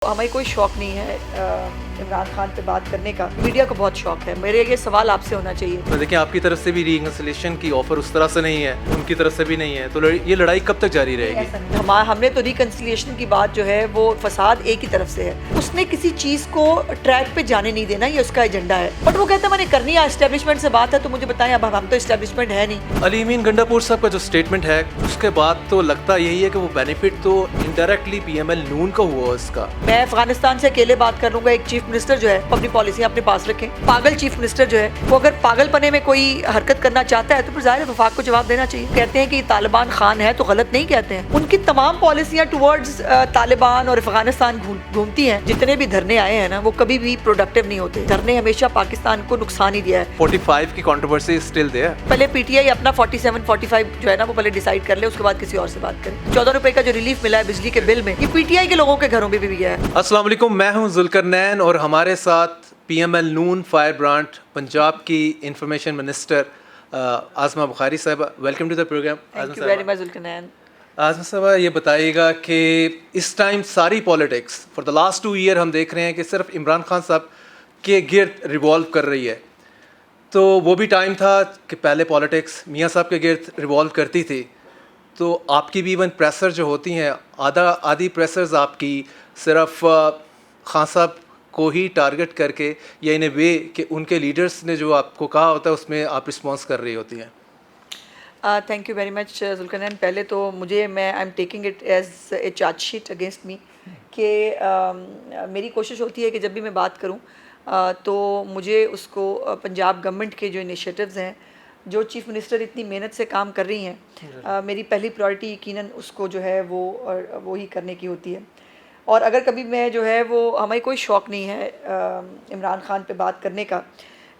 हमें कोई शौक नहीं है इमरान खान पे बात करने का। मीडिया को बहुत शौक है। मेरे ये सवाल आपसे होना चाहिए। तो देखिए, आपकी तरफ से भी रिकंसिलिएशन की ऑफर उस तरह से नहीं है, उनकी तरफ से भी नहीं है, तो ये लड़ाई कब तक जारी रहेगी? हमने तो रिकंसिलिएशन की बात जो है वो फसाद एक ही तरफ से है। उसने किसी चीज को ट्रैक पे जाने नहीं देना, ये उसका एजेंडा है। बट वो कहता है मैंने करनी है, एस्टेब्लिशमेंट से बात है तो मुझे बताएं। अब हम तो एस्टेब्लिशमेंट है नहीं। अली अमीन गंडापुर साहब का जो स्टेटमेंट है, उसके बाद तो लगता यही है कि वो बेनिफिट तो इनडायरेक्टली पीएमएल नून का हुआ उसका। मैं अफगानिस्तान से अकेले बात कर लूंगा। एक चीफ मिनिस्टर जो है अपनी पॉलिसी अपने पास रखें। पागल चीफ मिनिस्टर जो है वो अगर पागलपने में कोई हरकत करना चाहता है तो फिर जाहिर है वफाक को जवाब देना चाहिए। कहते हैं कि तालिबान खान है तो गलत नहीं कहते हैं। उनकी तमाम पॉलिसियां टुवर्ड्स तालिबान और अफगानिस्तान घूमती हैं। जितने भी धरने आए हैं ना वो कभी भी प्रोडक्टिव नहीं होते। धरने हमेशा पाकिस्तान को नुकसान ही दिया है। 45 की कंट्रोवर्सी स्टिल देयर। पहले पीटीआई अपना 47 45 जो है ना वो पहले डिसाइड कर ले, उसके बाद किसी और से बात करें। 14 रुपए का जो रिलीफ मिला है बिजली के बिल में, ये पीटीआई के लोगों के घरों में भी गया है। अस्सलाम वालेकुम, मैं हूं जुल्करनैन और हमारे साथ PML Noon firebrand Punjab की इंफॉर्मेशन मिनिस्टर आज़मा बुखारी साहब। Welcome to the program. Thank you very much Zulqarnain. Azma साहब, ये बताइएगा कि इस टाइम सारी politics for the last 2 year हम देख रहे हैं कि सिर्फ इमरान खान साहब के गिर्द रिवॉल्व कर रही है। तो वो भी टाइम था कि पहले पॉलिटिक्स मियाँ साहब के गिर्द रिवॉल्व करती थी। तो आपकी भी इवन प्रेसर जो होती हैं, आधी प्रेसर्स आपकी सिर्फ खान साहब को ही टारगेट करके या इन ए वे कि उनके लीडर्स ने जो आपको कहा होता है उसमें आप रिस्पॉन्स कर रही होती हैं। Thank you very much Zulqarnain. पहले तो मैं I am taking it as a chargesheet against me कि मेरी कोशिश होती है कि जब भी मैं बात करूं तो मुझे उसको पंजाब गवर्नमेंट के जो इनिशिएटिव्स हैं, जो चीफ मिनिस्टर इतनी मेहनत से काम कर रही हैं, मेरी पहली प्रायोरिटी यकीनन उसको जो है वो ही करने की होती है। और अगर कभी मैं जो है वो हमें कोई शौक़ नहीं है इमरान खान पे बात करने का,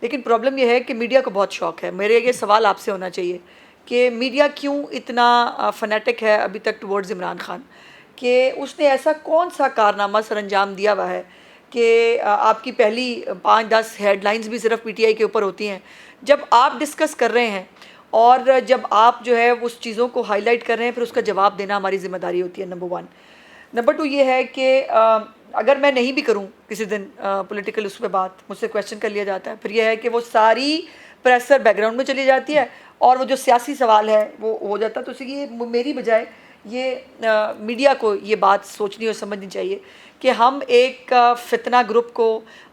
लेकिन प्रॉब्लम ये है कि मीडिया को बहुत शौक़ है। मेरे ये सवाल आपसे होना चाहिए कि मीडिया क्यों इतना फनेटिक है अभी तक टुवर्ड्स इमरान खान, कि उसने ऐसा कौन सा कारनामा सर अंजाम दिया हुआ है कि आपकी पहली 5-10 हेडलाइंस भी सिर्फ पीटीआई के ऊपर होती हैं। जब आप डिस्कस कर रहे हैं और जब आप जो है उस चीज़ों को हाईलाइट कर रहे हैं, फिर उसका जवाब देना हमारी ज़िम्मेदारी होती है, नंबर 1। नंबर 2 ये है कि अगर मैं नहीं भी करूं किसी दिन पॉलिटिकल उस पर बात, मुझसे क्वेश्चन कर लिया जाता है, फिर यह है कि वो सारी प्रेशर बैकग्राउंड में चली जाती है और वो जो सियासी सवाल है वो हो जाता है। तो इसलिए मेरी बजाय ये मीडिया को ये बात सोचनी और समझनी चाहिए कि हम एक फितना ग्रुप को,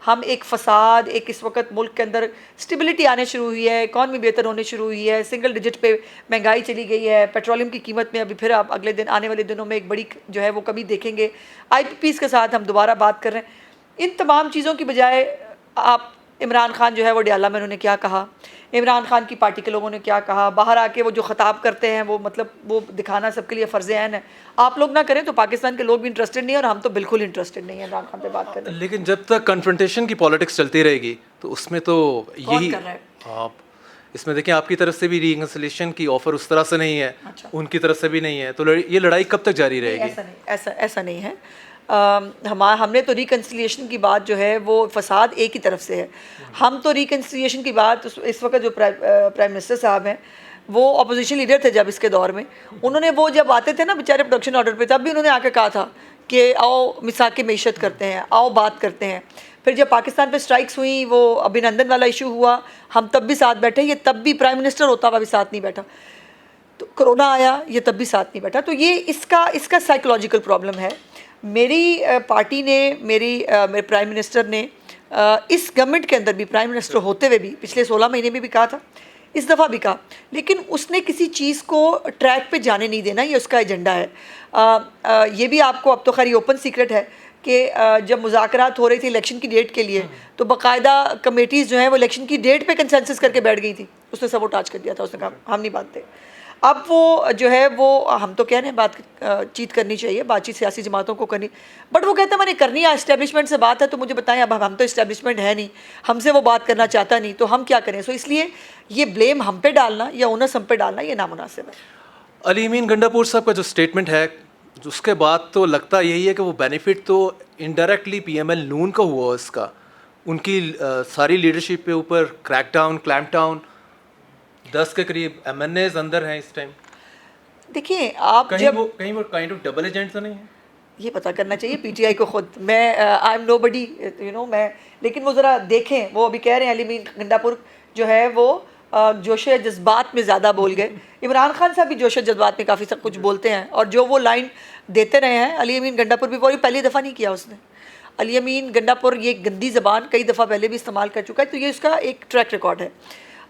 हम एक फसाद, एक इस वक्त मुल्क के अंदर स्टेबिलिटी आने शुरू हुई है, इकॉनमी बेहतर होने शुरू हुई है, सिंगल डिजिट पे महंगाई चली गई है, पेट्रोलियम की कीमत में अभी फिर आप अगले दिन आने वाले दिनों में एक बड़ी जो है वो कमी देखेंगे, आईपीपीज़ के साथ हम दोबारा बात कर रहे हैं। इन तमाम चीज़ों की बजाय आप इमरान खान जो है वो डियाला में उन्होंने क्या कहा, इमरान खान की पार्टी के लोगों ने क्या कहा, बाहर आके वो जो ख़ताब करते हैं वो मतलब वो दिखाना सबके लिए फ़र्ज़ ऐन है। आप लोग ना करें तो पाकिस्तान के लोग भी इंटरेस्टेड नहीं है और हम तो बिल्कुल इंटरेस्टेड नहीं है इमरान खान पे बात करने। लेकिन जब तक कन्फ्रंटेशन की पॉलिटिक्स चलती रहेगी तो उसमें तो यही कर रहा है? आप इसमें देखें, आपकी तरफ से भी रिकंसिलिएशन की ऑफर उस तरह से नहीं है, अच्छा। उनकी तरफ से भी नहीं है, तो ये लड़ाई कब तक जारी रहेगी? ऐसा नहीं है। हमने तो रिकंसिलिएशन की बात जो है वो फसाद एक ही तरफ से है। हम तो रिकंसिलिएशन की बात इस वक्त जो प्राइम मिनिस्टर साहब हैं वो अपोजिशन लीडर थे जब इसके दौर में, उन्होंने वो जब आते थे ना बेचारे प्रोडक्शन ऑर्डर पे, तब भी उन्होंने आके कहा था कि आओ मिसाक मीशत करते हैं, आओ बात करते हैं। फिर जब पाकिस्तान पे स्ट्राइक्स हुई, वो अभिनंदन वाला इशू हुआ, हम तब भी साथ बैठे, ये तब भी प्राइम मिनिस्टर होता हुआ भी साथ नहीं बैठा। तो कोरोना आया, ये तब भी साथ नहीं बैठा। तो ये इसका साइकोलॉजिकल प्रॉब्लम है। मेरी पार्टी ने, मेरे प्राइम मिनिस्टर ने इस गवर्नमेंट के अंदर भी, प्राइम मिनिस्टर होते हुए भी, पिछले 16 महीने में भी कहा था, इस दफ़ा भी कहा, लेकिन उसने किसी चीज़ को ट्रैक पे जाने नहीं देना, ये उसका एजेंडा है। ये भी आपको अब तो खैर ओपन सीक्रेट है कि जब मुज़ाकरात हो रही थी इलेक्शन की डेट के लिए, तो बाकायदा कमेटीज़ जो हैं वो इलेक्शन की डेट पे कंसेंसस करके बैठ गई थी। उसने सबोटाज कर दिया था, उसने कहा हम नहीं बांधते। अब वो जो है वो हम तो कह रहे हैं बातचीत करनी चाहिए, बातचीत सियासी जमातों को करनी, बट वो कहता है मैंने करनी है, एस्टेब्लिशमेंट से बात है तो मुझे बताएं। अब हम तो एस्टेब्लिशमेंट है नहीं, हमसे वो बात करना चाहता नहीं, तो हम क्या करें? सो इसलिए ये ब्लेम हम पे डालना या ओनस हम पे डालना ये नामुनासिब है। अली अमीन गंडापुर साहब का जो स्टेटमेंट है, उसके बाद तो लगता यही है कि वो बेनिफिट तो इनडायरेक्टली पीएमएल नून का हुआ उसका, उनकी सारी लीडरशिप पे ऊपर क्लैम्प डाउन 10 के करीब एमएनएज अंदर हैं इस टाइम। देखिए आप कहीं वो काइंड ऑफ डबल एजेंट तो नहीं है? ये पता करना चाहिए पीटीआई को खुद। मैं I M nobody, you know, मैं, लेकिन वो ज़रा देखें, वो अभी कह रहे हैं अली अमीन गंडापुर जो है वो जोश जज्बात में ज़्यादा बोल गए। इमरान खान साहब भी जोश जज्बात में काफ़ी सब कुछ बोलते हैं, और जो वो लाइन देते रहे हैं, अली अमीन गंडापुर भी वो पहली दफ़ा नहीं किया उसने। अली अमीन गंडापुर ये गंदी ज़बान कई दफ़ा पहले भी इस्तेमाल कर चुका है, तो ये उसका एक ट्रैक रिकॉर्ड है,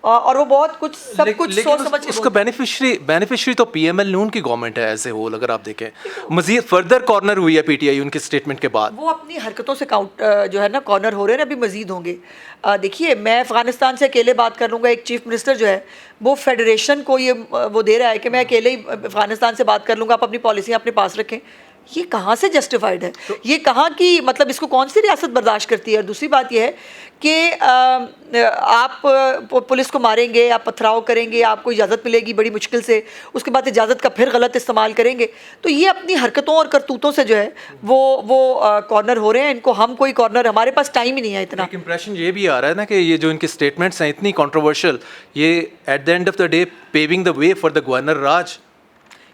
और वो बहुत कुछ सब कुछ सोच समझ के उसका बेनिफिशियरी तो पीएमएल नून की गवर्नमेंट है एज ए होल। अगर आप देखें मजीद फर्दर कॉर्नर हुई है पीटीआई उनके स्टेटमेंट के बाद। वो अपनी हरकतों से जो है ना कॉर्नर हो रहे हैं, अभी मजीद होंगे। देखिए, मैं अफ़गानिस्तान से अकेले बात कर लूँगा। एक चीफ मिनिस्टर जो है वो फेडरेशन को ये वो दे रहा है कि मैं अकेले ही अफ़गानिस्तान से बात कर लूँगा, आप अपनी पॉलिसियाँ अपने पास रखें। ये कहाँ से जस्टिफाइड है? ये कहाँ की, मतलब इसको कौन सी रियासत बर्दाश्त करती है? और दूसरी बात यह है कि आप पुलिस को मारेंगे, आप पथराव करेंगे, आपको इजाज़त मिलेगी बड़ी मुश्किल से, उसके बाद इजाज़त का फिर गलत इस्तेमाल करेंगे, तो ये अपनी हरकतों और करतूतों से जो है वो कॉर्नर हो रहे हैं। इनको हम कोई कॉर्नर, हमारे पास टाइम ही नहीं है इतना। एक इंप्रेशन ये भी आ रहा है ना कि ये जो इनके स्टेटमेंट्स हैं इतनी कंट्रोवर्शियल, ये at the end of the day paving the way for the governor raj.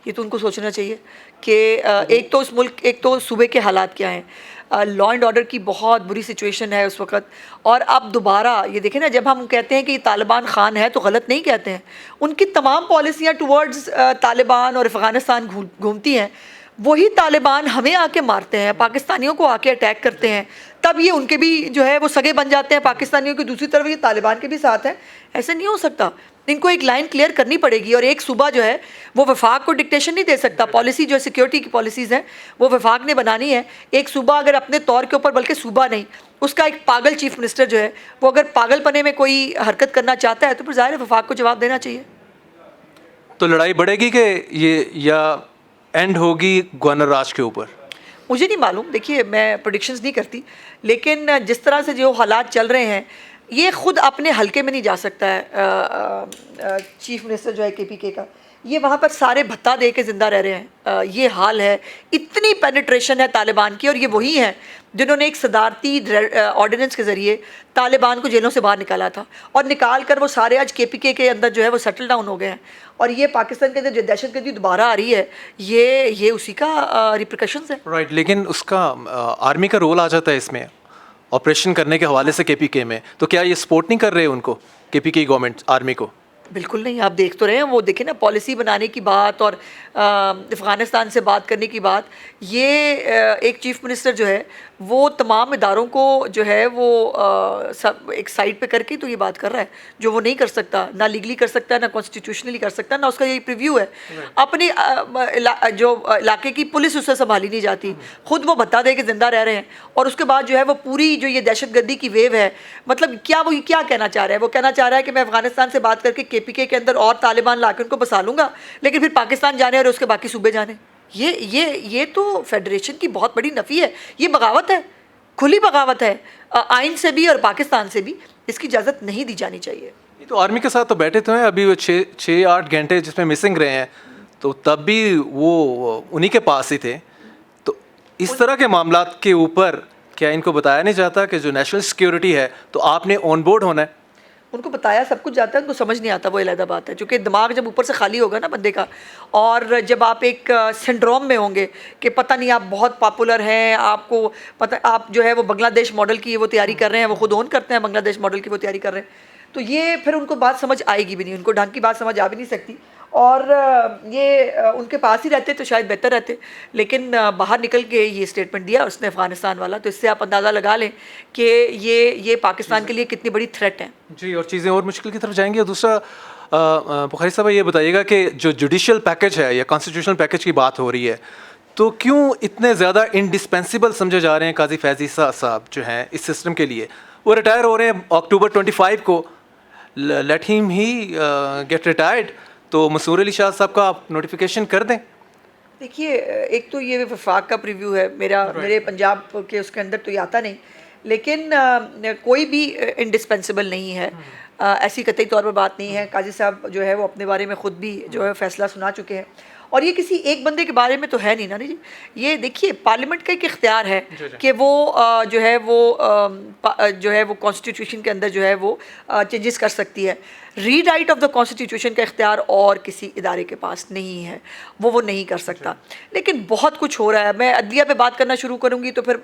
ये तो उनको सोचना चाहिए कि एक तो इस मुल्क, एक तो सूबे के हालात क्या हैं, लॉ एंड ऑर्डर की बहुत बुरी सिचुएशन है उस वक्त, और अब दोबारा ये देखें ना, जब हम कहते हैं कि तालिबान खान है तो गलत नहीं कहते हैं। उनकी तमाम पॉलिसियाँ टुवर्ड्स तालिबान और अफ़गानिस्तान घूमती हैं। वही तालिबान हमें आके मारते हैं, पाकिस्तानियों को आके अटैक करते हैं, तब ये उनके भी जो है वो सगे बन जाते हैं पाकिस्तानियों की। दूसरी तरफ ये तालिबान के भी साथ हैं। ऐसे नहीं हो सकता। इनको एक लाइन क्लियर करनी पड़ेगी, और एक सूबा जो है वो वफाक को डिक्टेशन नहीं दे सकता। पॉलिसी जो है सिक्योरिटी की पॉलिसीज़ हैं वो वफाक ने बनानी है। एक सूबा अगर अपने तौर के ऊपर, बल्कि सूबा नहीं, उसका एक पागल चीफ मिनिस्टर जो है वो अगर पागलपने में कोई हरकत करना चाहता है तो फिर ज़ाहिर है वफाक को जवाब देना चाहिए। तो लड़ाई बढ़ेगी कि ये या एंड होगी गवर्नर राज के ऊपर? मुझे नहीं मालूम। देखिए, मैं प्रेडिक्शंस नहीं करती, लेकिन जिस तरह से जो हालात चल रहे हैं, ये ख़ुद अपने हलके में नहीं जा सकता है। चीफ मिनिस्टर जो है केपीके का, ये वहाँ पर सारे भत्ता दे के ज़िंदा रह रहे हैं। ये हाल है, इतनी पेनिट्रेशन है तालिबान की, और ये वही हैं जिन्होंने एक सदारती ऑर्डिनेंस के ज़रिए तालिबान को जेलों से बाहर निकाला था, और निकाल कर वो सारे आज केपीके के अंदर जो है वो सेटल डाउन हो गए हैं। और ये पाकिस्तान के अंदर जो दहशतगर्दी दोबारा आ रही है, ये उसी का रिप्रिकॉशंस है। राइट, लेकिन उसका आर्मी का रोल आ जाता है इसमें, ऑपरेशन करने के हवाले से केपीके में। तो क्या ये सपोर्ट नहीं कर रहे उनको, केपीके गवर्नमेंट आर्मी को? बिल्कुल नहीं। आप देख तो रहे हैं, वो देखें ना, पॉलिसी बनाने की बात और अफ़गानिस्तान से बात करने की बात, ये एक चीफ मिनिस्टर जो है वो तमाम इदारों को जो है वो सब एक साइड पे करके तो ये बात कर रहा है जो वो नहीं कर सकता, ना लीगली कर सकता, ना कॉन्स्टिट्यूशनली कर सकता, ना उसका ये प्रीव्यू है। अपनी जो इलाके की पुलिस उससे संभाली नहीं जाती, खुद वो भत्ता दे के ज़िंदा रह रहे हैं, और उसके बाद जो है वो पूरी जो ये दहशतगर्दी की वेव है, मतलब क्या वो क्या कहना चाह रहा है? वो कहना चाह रहा है कि मैं अफ़गानिस्तान से बात करके केपीके के अंदर और तालिबान ला के उनको बसा लूँगा, लेकिन फिर पाकिस्तान जाने और उसके बाकी सूबे जाने। ये तो फेडरेशन की बहुत बड़ी नफ़ी है। ये बगावत है, खुली बगावत है, आइन से भी और पाकिस्तान से भी। इसकी इजाज़त नहीं दी जानी चाहिए। ये तो आर्मी के साथ तो बैठे तो हैं अभी वो 6-8 घंटे जिसमें मिसिंग रहे हैं, तो तब भी वो उन्हीं के पास ही थे। तो इस तरह के मामलात के ऊपर क्या इनको बताया नहीं जाता कि जो नेशनल सिक्योरिटी है तो आपने ऑन बोर्ड होना है? उनको बताया सब कुछ जाता है, उनको समझ नहीं आता, वो अलग बात है। क्योंकि दिमाग जब ऊपर से खाली होगा ना बंदे का, और जब आप एक सिंड्रोम में होंगे कि पता नहीं आप बहुत पॉपुलर हैं, आपको पता, आप जो है वो बांग्लादेश मॉडल की वो तैयारी कर रहे हैं, वो खुद ओन करते हैं बांग्लादेश मॉडल की वो तैयारी कर रहे हैं, तो ये फिर उनको बात समझ आएगी भी नहीं, उनको ढंग की बात समझ आ भी नहीं सकती। और ये उनके पास ही रहते तो शायद बेहतर रहते, लेकिन बाहर निकल के ये स्टेटमेंट दिया उसने अफ़गानिस्तान वाला, तो इससे आप अंदाज़ा लगा लें कि ये पाकिस्तान के लिए कितनी बड़ी थ्रेट है। जी, और चीज़ें और मुश्किल की तरफ जाएंगी। और दूसरा, बुखारी साहब ये बताइएगा कि जो जुडिशल पैकेज है या कॉन्स्टिट्यूशनल पैकेज की बात हो रही है, तो क्यों इतने ज़्यादा इंडिस्पेंसिबल समझे जा रहे हैं काजी फैज़ी साहब जो हैं इस सिस्टम के लिए? वो रिटायर हो रहे हैं अक्टूबर 25 को, let him he get retired. तो मसूर अली शाह साहब का आप नोटिफिकेशन कर दें। देखिए, एक तो ये वफाक का प्रीव्यू है मेरे पंजाब के उसके अंदर तो ये आता नहीं, लेकिन कोई भी इंडिस्पेंसिबल नहीं है, ऐसी कतई तौर पर बात नहीं है। काजी साहब जो है वो अपने बारे में ख़ुद भी जो है फ़ैसला सुना चुके हैं, और ये किसी एक बंदे के बारे में तो है नहीं ना जी। ये देखिए, पार्लियामेंट का एक इख्तियार है कि वो जो है वो कॉन्स्टिट्यूशन के अंदर जो है वो चेंजेस कर सकती है, रीराइट ऑफ द कॉन्स्टिट्यूशन का इख्तियार और किसी इदारे के पास नहीं है, वो नहीं कर सकता। लेकिन बहुत कुछ हो रहा है, मैं अदलिया पे बात करना शुरू करूँगी तो फिर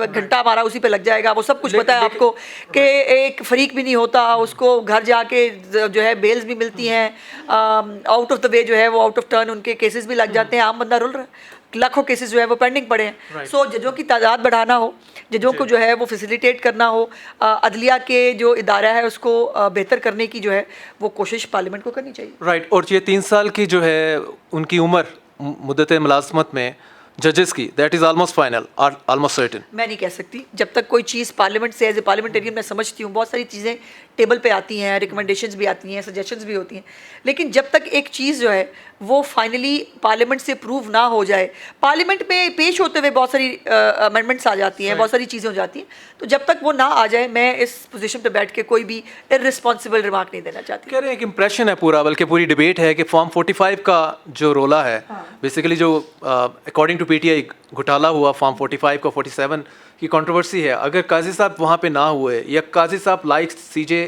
घंटा हमारा उसी पे लग जाएगा। वो सब कुछ पता है आपको कि एक फरीक भी नहीं होता, उसको घर जाके जो है बेल्स भी मिलती हैं, आउट ऑफ द वे जो है वो आउट ऑफ टर्न उनके केसेस भी लग जाते हैं, आम बंदा रुल रहा है, लाखों केसेस जो है वो पेंडिंग पड़े हैं। सो जजों की तादाद बढ़ाना हो, जजों को जो है वो फैसिलिटेट करना हो, अदलिया के जो इदारा है उसको बेहतर करने की जो है वो कोशिश पार्लियामेंट को करनी चाहिए। राइट। और ये 3 साल की जो है उनकी उम्र मुद्दत मुलाजमत में जजेस की, दैट इज़ ऑलमोस्ट फाइनल और ऑलमोस्ट सर्टेन। मैं नहीं कह सकती, जब तक कोई चीज़ पार्लियामेंट से एज ए पार्लियामेंटेरियन मैं समझती हूँ, बहुत सारी चीज़ें टेबल पे आती हैं, रिकमेंडेशंस भी आती हैं, सजेशंस भी होती हैं, लेकिन जब तक एक चीज़ जो है वो फाइनली पार्लियामेंट से प्रूव ना हो जाए, पार्लियामेंट में पेश होते हुए बहुत सारी अमेंडमेंट्स आ जाती हैं, बहुत सारी चीज़ें हो जाती हैं, तो जब तक वो ना आ जाए मैं इस पोजीशन पे बैठ के कोई भी इररिस्पॉन्सिबल रिमार्क नहीं देना चाहती। कह रहे हैं एक इम्प्रेशन है पूरा, बल्कि पूरी डिबेट है कि फॉर्म 45 का जो रोला है, बेसिकली जो अकॉर्डिंग टू पीटीआई घोटाला हुआ फॉर्म 45 का 47 की कंट्रोवर्सी है, अगर काजी साहब वहाँ पे ना हुए या काजी साहब लाइक सीजे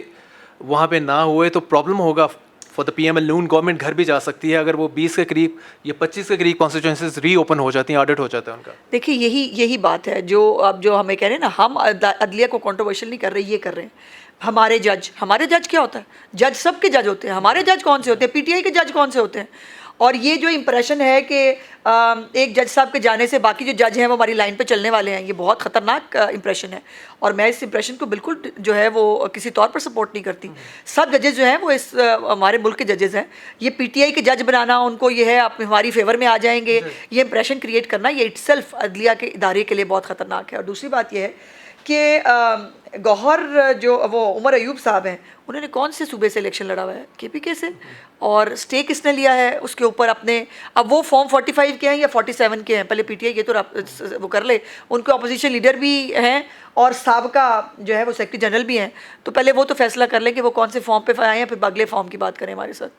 वहाँ पे ना हुए तो प्रॉब्लम होगा for the PML. Noon government घर भी जा सकती है अगर वो 20 के करीब या 25 के करीब कॉन्स्टिट्यूंसीज रीओपन हो जाती हैं, ऑडिट हो जाता है उनका। देखिए यही बात है जो अब जो हमें कह रहे हैं ना, हम अदलिया को कंट्रोवर्शियल नहीं कर रहे, ये कर रहे हैं। हमारे जज क्या होता है? जज सबके जज होते हैं, हमारे जज कौन से होते हैं? पीटीआई के जज कौन से होते हैं? और ये जो इम्प्रेशन है कि एक जज साहब के जाने से बाकी जो जज हैं वो हमारी लाइन पे चलने वाले हैं, ये बहुत ख़तरनाक इम्प्रेशन है और मैं इस इम्प्रेशन को बिल्कुल जो है वो किसी तौर पर सपोर्ट नहीं करती। सब जजेस जो हैं वो इस हमारे मुल्क के जजेस हैं, ये पीटीआई के जज बनाना उनको ये है आप हमारी फेवर में आ जाएंगे, ये इम्प्रेशन क्रिएट करना, ये इटसेल्फ अदलिया के इदारे के लिए बहुत ख़तरनाक है। और दूसरी बात ये है कि गौहर जो वो उमर अयूब साहब हैं, उन्होंने कौन से सूबे से इलेक्शन लड़ा हुआ है? केपीके से। और स्टे किसने लिया है उसके ऊपर अपने? अब वो फॉर्म 45 के हैं या 47 के हैं, पहले पीटीआई के तो वो कर ले, उनके अपोजिशन लीडर भी हैं और साबका जो है वो सेक्रेटरी जनरल भी हैं, तो पहले वो तो फैसला कर लें कि वो कौन से फॉर्म पे आए हैं, फिर अगले फॉर्म की बात करें हमारे साथ।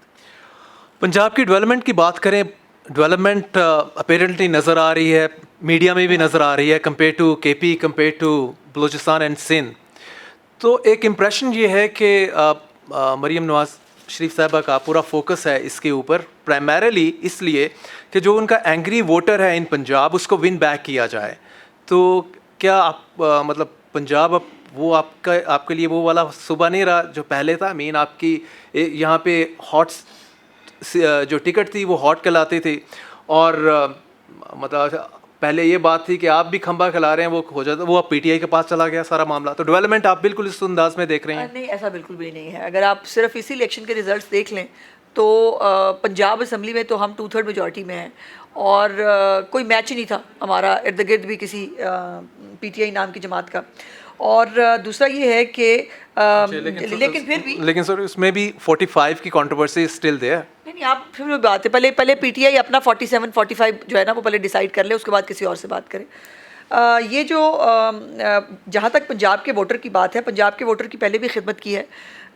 पंजाब की डेवलपमेंट की बात करें, डेवलपमेंट अपेरेंटली नज़र आ रही है, मीडिया में भी नज़र आ रही है, compare to KP, compare to Balochistan and Sindh. तो एक इम्प्रेशन ये है कि मरीम नवाज शरीफ साहबा का पूरा फोकस है इसके ऊपर, प्राइमरीली इसलिए कि जो उनका एंग्री वोटर है इन पंजाब उसको विन बैक किया जाए। तो क्या आप मतलब पंजाब अब वो आपके लिए वो वाला सूबा नहीं रहा जो पहले था? मीन आपकी यहाँ पे हॉट जो टिकट थी वो हॉट कहलाती थी और मतलब पहले ये बात थी कि आप भी खंबा खिला रहे हैं, वो हो जाता, वो अब पीटीआई के पास चला गया सारा मामला। तो डेवलपमेंट आप बिल्कुल इस अंदाज में देख रहे हैं? नहीं, ऐसा बिल्कुल भी नहीं है। अगर आप सिर्फ इसी इलेक्शन के रिजल्ट्स देख लें तो पंजाब असम्बली में तो हम 2/3 मेजॉरिटी में हैं और कोई मैच ही नहीं था हमारा इर्द गिर्द भी किसी पीटीआई नाम की जमात का। और दूसरा ये है कि लेकिन फिर भी लेकिन सर उसमें भी 45 की कंट्रोवर्सी स्टिल देयर। नहीं, आप फिर वो बात है, पहले पीटीआई अपना 47-45 जो है ना वो पहले डिसाइड कर ले, उसके बाद किसी और से बात करें। ये जो जहाँ तक पंजाब के वोटर की बात है, पंजाब के वोटर की पहले भी खिदमत की है,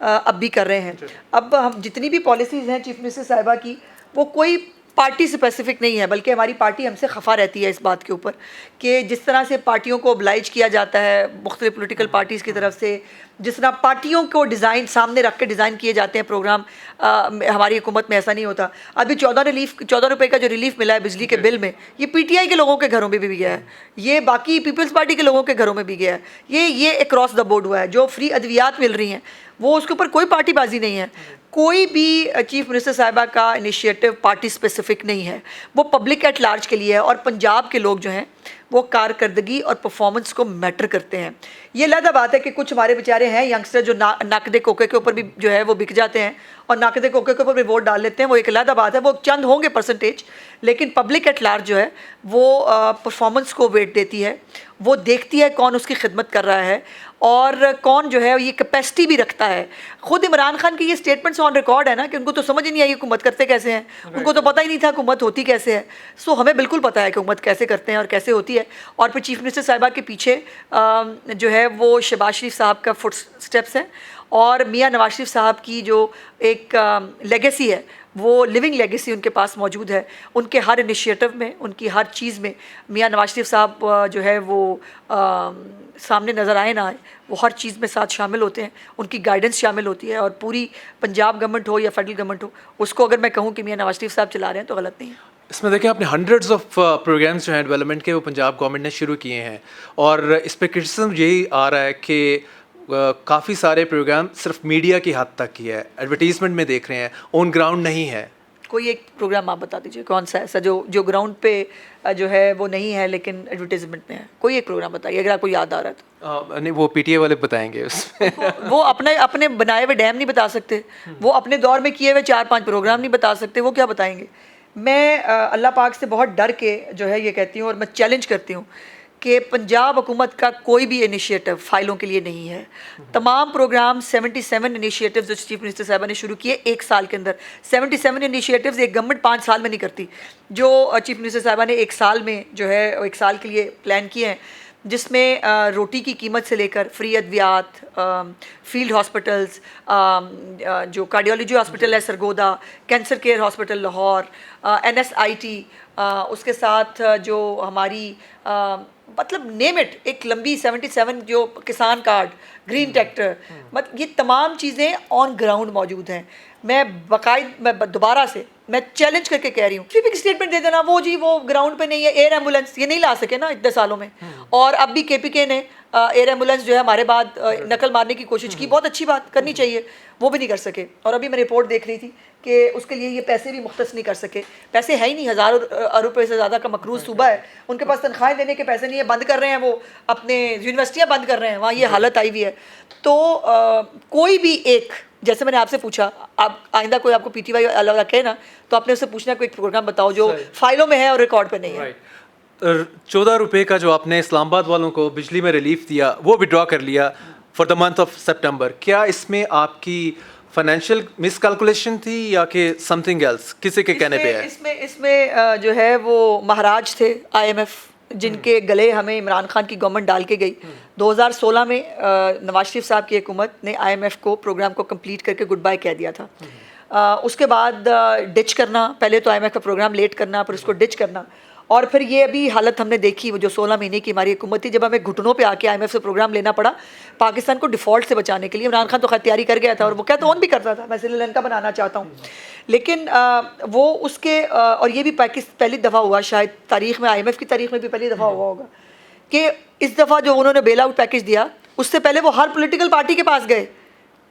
अब भी कर रहे हैं। अब हम जितनी भी पॉलिसीज़ हैं चीफ मिनिस्टर साहिबा की, वो कोई पार्टी स्पेसिफिक नहीं है, बल्कि हमारी पार्टी हमसे खफा रहती है इस बात के ऊपर कि जिस तरह से पार्टियों को ओब्लाइज किया जाता है मुख्तलिफ पोलिटिकल पार्टीज़ की तरफ से, जिस तरह पार्टियों को डिज़ाइन सामने रख के डिज़ाइन किए जाते हैं प्रोग्राम, हमारी हुकूमत में ऐसा नहीं होता। अभी 14 रुपये का जो रिलीफ मिला है बिजली के बिल में, ये पीटीआई के लोगों के घरों में भी गया है, ये बाकी पीपल्स पार्टी के लोगों के घरों में भी गया है, ये अक्रॉस द बोर्ड हुआ है। जो फ्री अद्वियात मिल रही हैं वो उसके ऊपर कोई पार्टीबाजी नहीं है, कोई भी चीफ मिनिस्टर साहिबा का इनिशिएटिव पार्टी स्पेसिफिक नहीं है, वो पब्लिक एट लार्ज के लिए है। और पंजाब के लोग जो हैं वो कारकर्दगी और परफॉर्मेंस को मैटर करते हैं। ये अलग बात है कि कुछ हमारे बेचारे हैं यंगस्टर जो नाकदे कोके के ऊपर भी जो है वो बिक जाते हैं और नाकदे कोके के ऊपर भी वोट डाल लेते हैं, वो एक अलग बात है, वो चंद होंगे परसेंटेज, लेकिन पब्लिक एट लार्ज जो है वो परफॉर्मेंस को वेट देती है, वो देखती है कौन उसकी खिदमत कर रहा है और कौन जो है ये कैपेसिटी भी रखता है। ख़ुद इमरान खान की ये स्टेटमेंट्स ऑन रिकॉर्ड है ना कि उनको तो समझ ही नहीं आई हुकूमत करते कैसे हैं, उनको तो पता ही नहीं था हुकूमत होती कैसे है। सो हमें बिल्कुल पता है कि हुकूमत कैसे करते हैं और कैसे होती है। और फिर चीफ मिनिस्टर साहिबा के पीछे जो है वो शहबाज शरीफ साहब का फुट स्टेप्स हैं और मियाँ नवाज शरीफ साहब की जो एक लेगेसी है, वो लिविंग लेगेसी उनके पास मौजूद है। उनके हर इनिशिएटिव में, उनकी हर चीज़ में मियाँ नवाज शरीफ साहब जो है वो सामने नज़र आए ना आए, वो हर चीज़ में साथ शामिल होते हैं, उनकी गाइडेंस शामिल होती है। और पूरी पंजाब गवर्नमेंट हो या फेडरल गवर्नमेंट हो, उसको अगर मैं कहूँ कि मियाँ नवाज शरीफ साहब चला रहे हैं तो गलत नहीं है। इसमें देखें आपने हंड्रेड्स ऑफ प्रोग्राम्स जो हैं डेवलपमेंट के वो पंजाब गवर्नमेंट ने शुरू किए हैं और इस पर क्रिटिसिज्म यही आ रहा है कि काफ़ी सारे प्रोग्राम सिर्फ मीडिया की हद तक ही है, एडवर्टीजमेंट में देख रहे हैं, ऑन ग्राउंड नहीं है। कोई एक प्रोग्राम आप बता दीजिए कौन सा ऐसा जो ग्राउंड पे जो है वो नहीं है लेकिन एडवर्टीजमेंट में है। कोई एक प्रोग्राम बताइए अगर आपको याद आ रहा है तो। नहीं, वो पीटीए वाले बताएंगे उसमें। वो अपने बनाए हुए डैम नहीं बता सकते, वो अपने दौर में किए हुए 4-5 प्रोग्राम नहीं बता सकते, वो क्या बताएंगे। मैं अल्लाह पाक से बहुत डर के जो है ये कहती हूँ और मैं चैलेंज करती हूँ कि पंजाब हुकूमत का कोई भी इनिशिएटिव फ़ाइलों के लिए नहीं है। तमाम प्रोग्राम 77 इनिशिएटिव्स जो चीफ मिनिस्टर साहबा ने शुरू किए एक साल के अंदर, 77 इनिशिएटिव्स एक गवर्नमेंट 5 साल में नहीं करती। जो चीफ मिनिस्टर साहबा ने एक साल में जो है एक साल के लिए प्लान किए हैं, जिसमें रोटी की कीमत से लेकर फ्री अद्वियात, फील्ड हॉस्पिटल्स, जो कार्डियोलॉजी हॉस्पिटल है Sargodha, cancer care hospital Lahore, NSIT, उसके साथ जो हमारी मतलब नेम इट, एक लंबी 77 जो किसान कार्ड, ग्रीन ट्रैक्टर, मतलब ये तमाम चीज़ें ऑन ग्राउंड मौजूद हैं। मैं दोबारा से मैं चैलेंज करके कह रही हूँ, सिर्फ एक स्टेटमेंट दे देना वो जी वो ग्राउंड पे नहीं है, एयर एम्बुलेंस ये नहीं ला सके ना इतने सालों में। और अब भी KPK ने एयर एम्बुलेंस जो है हमारे बाद नकल मारने की कोशिश की, बहुत अच्छी बात करनी चाहिए, वो भी नहीं कर सके। और अभी मैं रिपोर्ट देख रही थी कि उसके लिए ये पैसे भी मुख्तस नहीं कर सके, पैसे है ही नहीं, हज़ारों अरब रुपये से ज़्यादा का मकरूज़ सूबा है, उनके पास तनख्वाहें देने के पैसे नहीं है, बंद कर रहे हैं, वो अपने यूनिवर्सिटियाँ बंद कर रहे हैं, वहाँ ये हालत आई हुई है। तो कोई भी एक, जैसे मैंने आपसे पूछा, आप आइंदा कोई आपको PTY अलग कहे ना तो आपने उससे पूछना कोई प्रोग्राम बताओ जो फाइलों में है और रिकॉर्ड पे नहीं है। 14 रुपये का जो आपने इस्लामाबाद वालों को बिजली में रिलीफ दिया वो विड्रॉ कर लिया फॉर द मंथ ऑफ सितंबर, क्या इसमें आपकी फाइनेंशियल मिसकैलकुलेशन थी या कि समथिंग एल्स, किसी के कहने पे है? इसमें जो है वो महाराज थे IMF, जिनके गले हमें इमरान खान की गवर्नमेंट डाल के गई। 2016 में नवाज शरीफ साहब की हुकूमत ने IMF को प्रोग्राम को कंप्लीट करके गुड बाय कह दिया था। उसके बाद डिच करना, पहले तो IMF का प्रोग्राम लेट करना, फिर उसको डिच करना, और फिर ये अभी हालत हमने देखी वो जो 16 महीने की हमारी हुकूमत थी, जब हमें घुटनों पे आके IMF से प्रोग्राम लेना पड़ा पाकिस्तान को डिफ़ॉल्ट से बचाने के लिए। इमरान खान तो खैर तैयारी कर गया था और वो क्या तो ऑन भी करता था, मैं श्रीलंका बनाना चाहता हूँ, लेकिन वो उसके और ये भी पहली दफ़ा हुआ शायद तारीख़ में, IMF की तारीख़ में भी पहली दफ़ा हुआ होगा कि इस दफ़ा जो उन्होंने बेल आउट पैकेज दिया, उससे पहले वो हर पोलिटिकल पार्टी के पास गए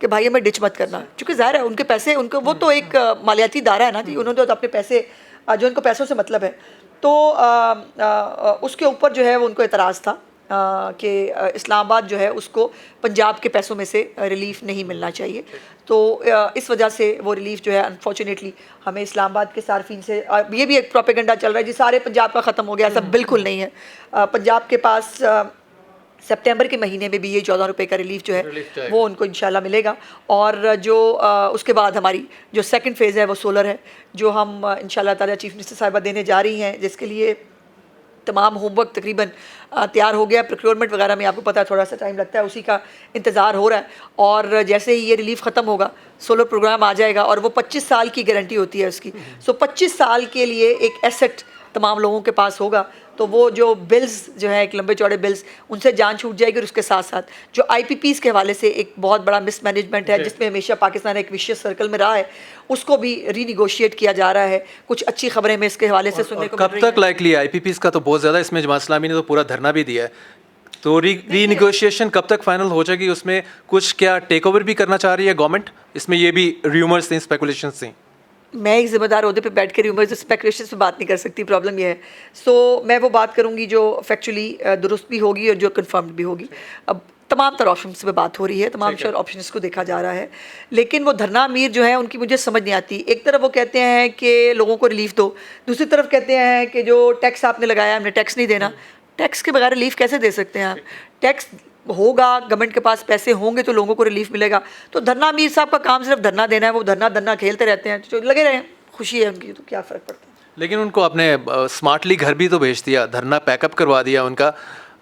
कि भाई हमें डिच मत करना, क्योंकि ज़ाहिर है उनके पैसे, उनको वो तो एक मालियाती दायरा है ना जी, उन्होंने तो अपने पैसे, जो उनको पैसों से मतलब है, तो उसके ऊपर जो है वो उनको एतराज़ था कि इस्लामाबाद जो है उसको पंजाब के पैसों में से रिलीफ नहीं मिलना चाहिए। तो इस वजह से वो रिलीफ जो है अनफॉर्चुनेटली हमें इस्लामाबाद के सार्फिन से, ये भी एक प्रोपेगेंडा चल रहा है जी सारे पंजाब का ख़त्म हो गया, सब बिल्कुल नहीं है। पंजाब के पास सितंबर के महीने में भी ये 14 रुपये का रिलीफ जो है वो उनको इंशाल्लाह मिलेगा। और जो उसके बाद हमारी जो सेकंड फेज़ है वो सोलर है, जो हम इंशाल्लाह ताला चीफ मिनिस्टर साहिबा देने जा रही हैं, जिसके लिए तमाम होमवर्क तकरीबन तैयार हो गया। प्रोक्योरमेंट वगैरह में आपको पता है थोड़ा सा टाइम लगता है, उसी का इंतज़ार हो रहा है। और जैसे ही ये रिलीफ ख़त्म होगा सोलर प्रोग्राम आ जाएगा और वो 25 साल की गारंटी होती है उसकी। सो 25 साल के लिए एक एसेट तमाम लोगों के पास होगा, तो वो जो बिल्स जो है एक लंबे चौड़े बिल्स, उनसे जान छूट जाएगी। और उसके साथ साथ जो IPPs के हवाले से एक बहुत बड़ा मिसमैनेजमेंट है, जिसमें हमेशा पाकिस्तान एक विशियस सर्कल में रहा है, उसको भी रीनिगोशिएट किया जा रहा है। कुछ अच्छी खबरें में इसके हवाले से सुनने को मिल रही हैं। कब तक लाइकली IPPs का तो बहुत ज़्यादा, इसमें जमात इस्लामी ने तो पूरा धरना भी दिया है, तो रीनिगोशिएशन कब तक फाइनल हो जाएगी? उसमें कुछ क्या टेक ओवर भी करना चाह रही है गवर्नमेंट? इसमें ये भी र्यूमर्स थी, स्पेकुलेशंस थी। मैं एक ज़िम्मेदार ओहदे पे बैठ के र्यूमर्स स्पेकुलेशन पे बात नहीं कर सकती, प्रॉब्लम ये है। सो मैं वो बात करूँगी जो फैक्चुअली दुरुस्त भी होगी और जो कन्फर्म्ड भी होगी। अब तमाम तरह ऑप्शंस पे बात हो रही है, तमाम ऑप्शंस को देखा जा रहा है, लेकिन वो धरना अमीर जो है उनकी मुझे समझ नहीं आती। एक तरफ वो कहते हैं कि लोगों को रिलीफ दो, दूसरी तरफ कहते हैं कि जो टैक्स आपने लगाया हमने टैक्स नहीं देना। टैक्स के बगैर रिलीफ कैसे दे सकते हैं आप? टैक्स होगा, गवर्नमेंट के पास पैसे होंगे तो लोगों को रिलीफ मिलेगा। तो धरना अमीर साहब का काम सिर्फ धरना देना है, वो धरना खेलते रहते हैं, तो लगे रहे, खुशी है उनकी, तो क्या फ़र्क पड़ता है। लेकिन उनको आपने स्मार्टली घर भी तो भेज दिया, धरना पैकअप करवा दिया उनका,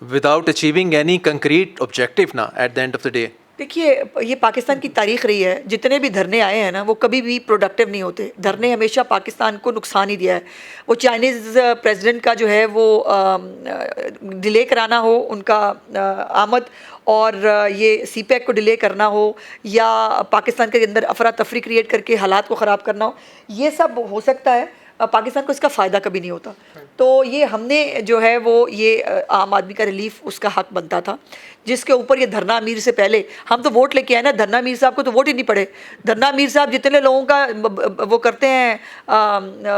without achieving any concrete objective ना at the end of the day. देखिए, ये पाकिस्तान की तारीख रही है, जितने भी धरने आए हैं ना वो कभी भी प्रोडक्टिव नहीं होते। धरने हमेशा पाकिस्तान को नुकसान ही दिया है। वो चाइनीज़ प्रेसिडेंट का जो है वो डिले कराना हो उनका आमद, और ये सीपैक को डिले करना हो, या पाकिस्तान के अंदर अफरा तफरी क्रिएट करके हालात को ख़राब करना हो, ये सब हो सकता है। पाकिस्तान को इसका फ़ायदा कभी नहीं होता। तो ये हमने जो है वो ये आम आदमी का रिलीफ उसका हक बनता था, जिसके ऊपर ये धरना अमीर से पहले हम तो वोट लेके आए ना। धरना अमीर साहब को तो वोट ही नहीं पड़े। धरना अमीर साहब जितने लोगों का वो करते हैं,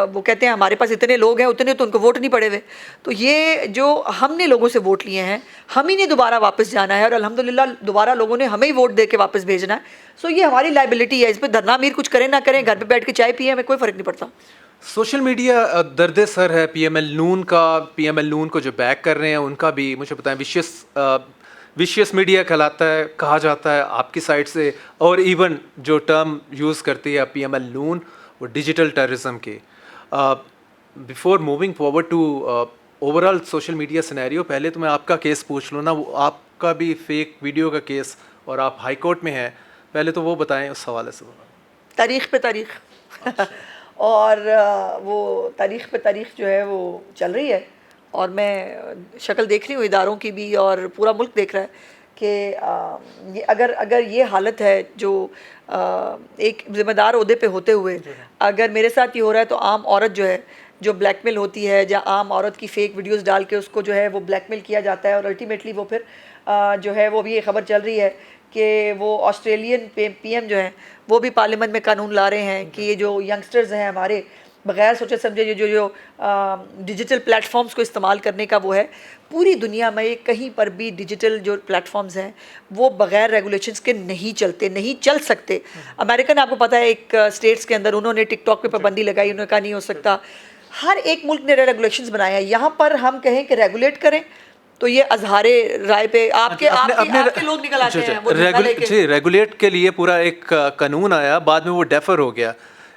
वो कहते हैं हमारे पास इतने लोग हैं, उतने तो उनको वोट नहीं पड़े हुए। तो ये जो हमने लोगों से वोट लिए हैं, हम ही ने दोबारा वापस जाना है, और अल्हम्दुलिल्लाह दोबारा लोगों ने हमें ही वोट दे के वापस भेजना है। सो ये हमारी लाइबिलिटी है। इस पर धरना अमीर कुछ करें ना करें, घर पर बैठ के चाय पिए, हमें कोई फ़र्क नहीं पड़ता। सोशल मीडिया दर्द सर है पीएमएल नून का। पीएमएल नून को जो बैक कर रहे हैं उनका भी मुझे पता है विशियस मीडिया कहलाता है, कहा जाता है आपकी साइड से। और इवन जो टर्म यूज़ करती है पीएमएल नून, वो डिजिटल टेररिज्म के। Before moving forward to overall social media scenario, पहले तो मैं आपका केस पूछ लूँ ना। वो आपका भी फेक वीडियो का केस और आप हाई कोर्ट में हैं, पहले तो वो बताएं उस हवाले से। तारीख़ पे तारीख़ और वो तारीख़ पे तारीख़ जो है वो चल रही है, और मैं शक्ल देख रही हूँ इदारों की भी, और पूरा मुल्क देख रहा है कि ये अगर ये हालत है जो एक ज़िम्मेदार ओहदे पे होते हुए अगर मेरे साथ ये हो रहा है, तो आम औरत जो है जो ब्लैकमेल होती है, या आम औरत की फ़ेक वीडियोस डाल के उसको जो है वो ब्लैकमेल किया जाता है, और अल्टीमेटली वो फिर जो है वो भी ये ख़बर चल रही है कि वो ऑस्ट्रेलियन पीएम जो हैं वो भी पार्लियामेंट में कानून ला रहे हैं कि ये जो यंगस्टर्स हैं हमारे, बग़ैर सोचे समझे जो डिजिटल प्लेटफॉर्म्स को इस्तेमाल करने का वो है। पूरी दुनिया में कहीं पर भी डिजिटल जो प्लेटफॉर्म्स हैं वो बग़ैर रेगुलेशंस के नहीं चलते, नहीं चल सकते। अमेरिकन आपको पता है एक स्टेट्स के अंदर उन्होंने टिकटॉक पे पाबंदी लगाई, उन्होंने कहा नहीं हो सकता। हर एक मुल्क ने रेगुलेशंस बनाए हैं। यहाँ पर हम कहें कि रेगुलेट करें तो ये अजहारे राय पे आपके लोग निकल आते हैं वो झंडा लेके। रेगुलेट के लिए पूरा एक कानून आया, बाद में वो डेफर हो गया।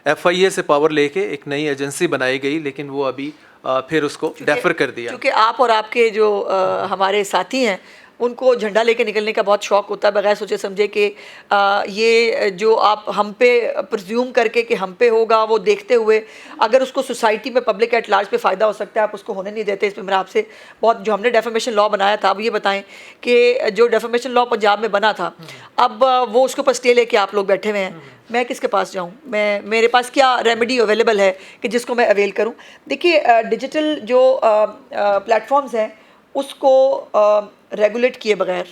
एफआईए से पावर लेके एक नई एजेंसी बनाई गई, लेकिन वो अभी फिर उसको डेफर कर दिया। क्योंकि आप और आपके जो हमारे साथी हैं उनको झंडा लेके निकलने का बहुत शौक़ होता है, बगैर सोचे समझे कि ये जो आप हम पे प्रज्यूम करके कि हम पे होगा, वो देखते हुए अगर उसको सोसाइटी में पब्लिक एट लार्ज पे फ़ायदा हो सकता है, आप उसको होने नहीं देते। इस पर मेरा आपसे बहुत, जो हमने डेफेमेशन लॉ बनाया था, अब ये बताएं कि जो डेफेमेशन लॉ पंजाब में बना था, अब वो उसके ऊपर स्टे लेके आप लोग बैठे हुए हैं। मैं किसके पास जाऊँ? मेरे पास क्या रेमेडी अवेलेबल है कि जिसको मैं अवेल करूँ? देखिए, डिजिटल जो प्लेटफॉर्म्स हैं उसको रेगुलेट किए बगैर